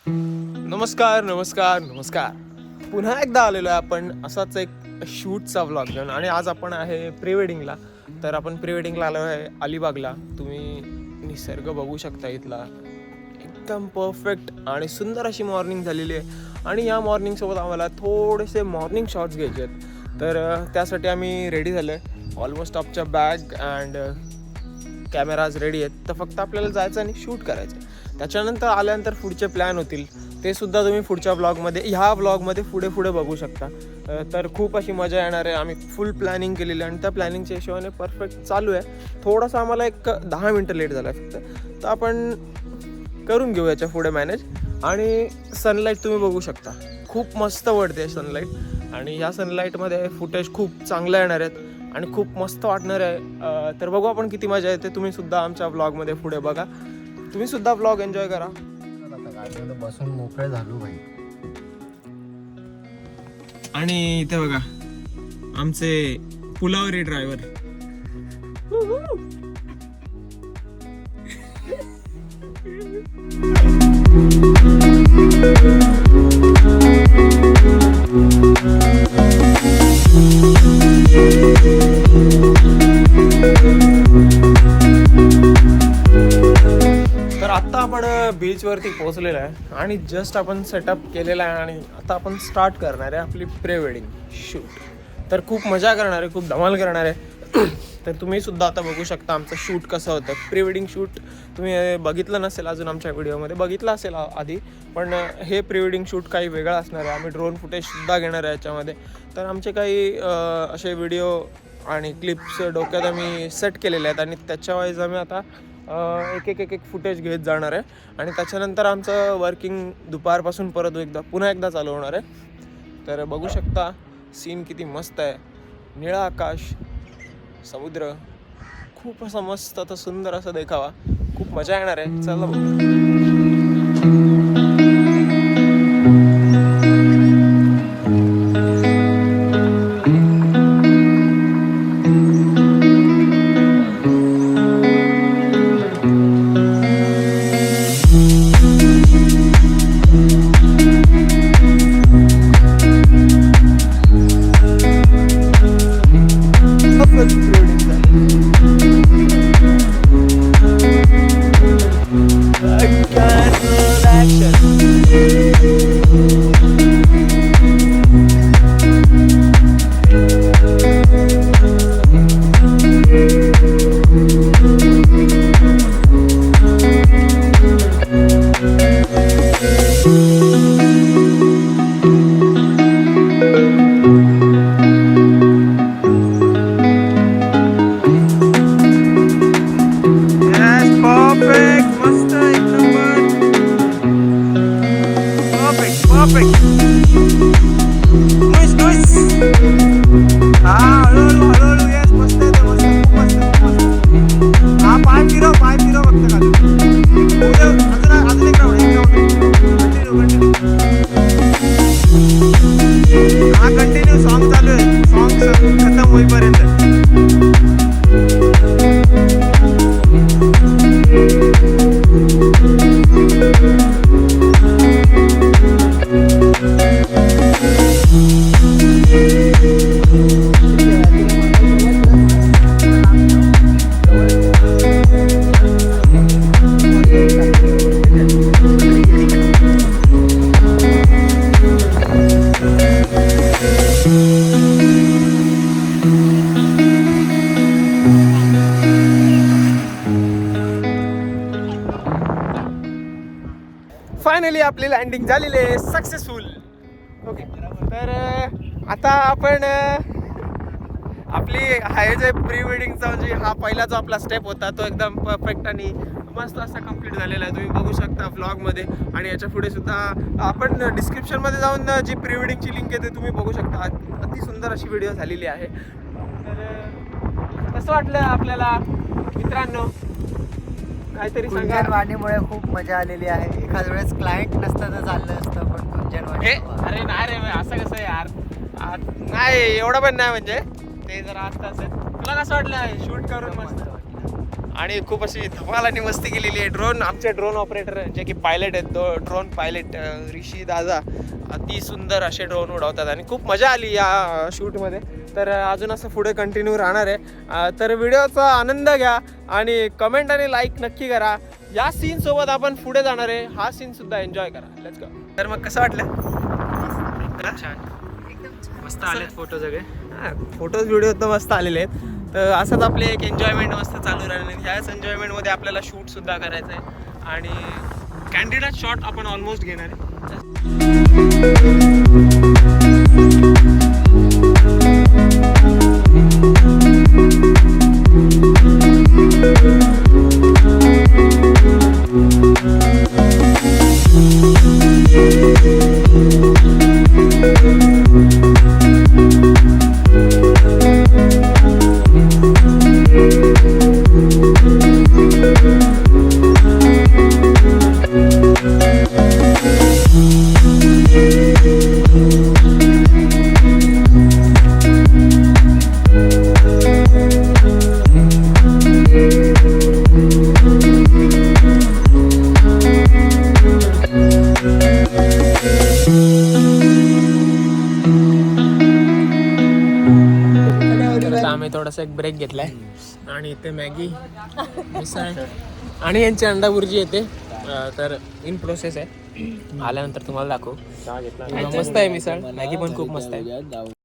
नमस्कार नमस्कार नमस्कार. पुन्हा एकदा आलेलो आहे आपण असाच एक शूटचा व्लॉग घेऊन. आणि आज आपण आहे प्री वेडिंगला. तर आपण प्री वेडिंगला आलो आहे अलिबागला. तुम्ही निसर्ग बघू शकता इथला. एकदम परफेक्ट आणि सुंदर अशी मॉर्निंग झालेली आहे. आणि या मॉर्निंगसोबत आम्हाला थोडेसे मॉर्निंग शॉट्स घ्यायचे आहेत. तर त्यासाठी आम्ही रेडी झालो आहे. ऑलमोस्ट आमच्या बॅग अँड कॅमेराज रेडी आहेत. तर फक्त आपल्याला जायचं आणि शूट करायचं. त्याच्यानंतर आल्यानंतर पुढचे प्लॅन होतील, ते सुद्धा तुम्ही पुढच्या ब्लॉगमध्ये ह्या ब्लॉगमध्ये पुढे बघू शकता. तर खूप अशी मजा येणार आहे. आम्ही फुल प्लॅनिंग केलेली आहे आणि त्या प्लॅनिंगच्या हिशोबाने परफेक्ट चालू आहे. थोडंसं आम्हाला एक 10 मिनटं लेट झाला आहे फक्त. तर आपण करून घेऊ याच्या पुढे मॅनेज. आणि सनलाईट तुम्ही बघू शकता, खूप मस्त पडते सनलाईट. आणि ह्या सनलाईटमध्ये फुटेज खूप चांगलं येणार आहेत आणि खूप मस्त वाटणार आहे. तर बघू आपण किती मजा येते. तुम्ही सुद्धा आमच्या ब्लॉगमध्ये पुढे बघा. तुम्ही सुद्धा ब्लॉग एन्जॉय करा. बसून मोकळे झालो भाई. आणि इथे बघा आमचे पुलावरी ड्रायव्हर. तर आत्ता आपण बीचवरती पोहोचलेलो आहे आणि जस्ट आपण सेटअप केलेला आहे. आणि आता आपण स्टार्ट करणार आहे आपली प्री वेडिंग शूट. तर खूप मजा करणार आहे, खूप धमाल करणार आहे. तर तुम्ही सुद्धा आता बघू शकता आमचं शूट कसं होतं. प्री वेडिंग शूट तुम्ही बघितलं नसेल अजून, आमच्या व्हिडिओमध्ये बघितलं असेल आधी, पण हे प्री वेडिंग शूट काही वेगळं असणार आहे. आम्ही ड्रोन फुटेजसुद्धा घेणार आहे याच्यामध्ये. तर आमचे काही असे व्हिडिओ आणि क्लिप्स डोक्यात आम्ही सेट केलेले आहेत आणि त्याच्या वाईज आम्ही आता एक फुटेज घेत जाणार आहे. आणि त्याच्यानंतर आमचं वर्किंग दुपारपासून परत पुन्हा एकदा चालू होणार आहे. तर बघू शकता सीन किती मस्त आहे. निळा आकाश, समुद्र, खूप असं मस्त आता सुंदर असं देखावा. खूप मजा येणार आहे. चला बघू. फायनली आपली लँडिंग झालेली आहे सक्सेसफुल. ओके, तर आता आपण आपली हे जे प्री वेडिंगचा म्हणजे हा पहिला जो आपला स्टेप होता तो एकदम परफेक्ट आणि मस्त असा कंप्लीट झालेला आहे. तुम्ही बघू शकता व्लॉगमध्ये. आणि याच्या पुढे सुद्धा आपण डिस्क्रिप्शनमध्ये जाऊन जी प्री वेडिंगची लिंक आहे ते तुम्ही बघू शकता. अति सुंदर अशी व्हिडिओ झालेली आहे. तर कसं वाटलं आपल्याला मित्रांनो? काहीतरी वाणीमुळे खूप मजा आलेली आहे. एखाद्या वेळेस क्लायंट नसतं तर चाललं असतं, पण कुंजनवाणी. अरे नाही रे, असं कसं यार? नाही एवढं पण नाही, म्हणजे ते जरा असतं असेल. तुला कसं वाटलं शूट करून? मस्त आणि खूप अशी धमाल आणि मस्ती केलेली आहे. ड्रोन आमचे ड्रोन ऑपरेटर जे की पायलट आहेत, तो ड्रोन पायलट ऋषी दादा अति सुंदर असे ड्रोन उडवतात आणि खूप मजा आली या शूटमध्ये. तर अजून असं पुढे कंटिन्यू राहणार आहे. तर व्हिडिओचा आनंद घ्या आणि कमेंट आणि लाईक नक्की करा. या सीन सोबत आपण पुढे जाणार आहे, हा सीन सुद्धा एन्जॉय करा. Let's go. तर मग कसं वाटलं? छान, मस्त आलेत फोटो सगळे. फोटोज व्हिडिओ तर मस्त आलेले आहेत. तर असंच आपले एक एन्जॉयमेंट मस्त चालू राहणार. ह्याच एन्जॉयमेंटमध्ये आपल्याला शूट सुद्धा करायचं आहे आणि कॅन्डिडेट शॉट आपण ऑलमोस्ट घेणार आहे. आम्ही थोडासा एक ब्रेक घेतलाय आणि इथे मॅगी मिसळ आणि यांची अंडा बुर्जी येते. तर इन प्रोसेस आहे, आल्यानंतर तुम्हाला दाखवू. मस्त आहे मिसळ, मॅगी पण खूप मस्त आहे.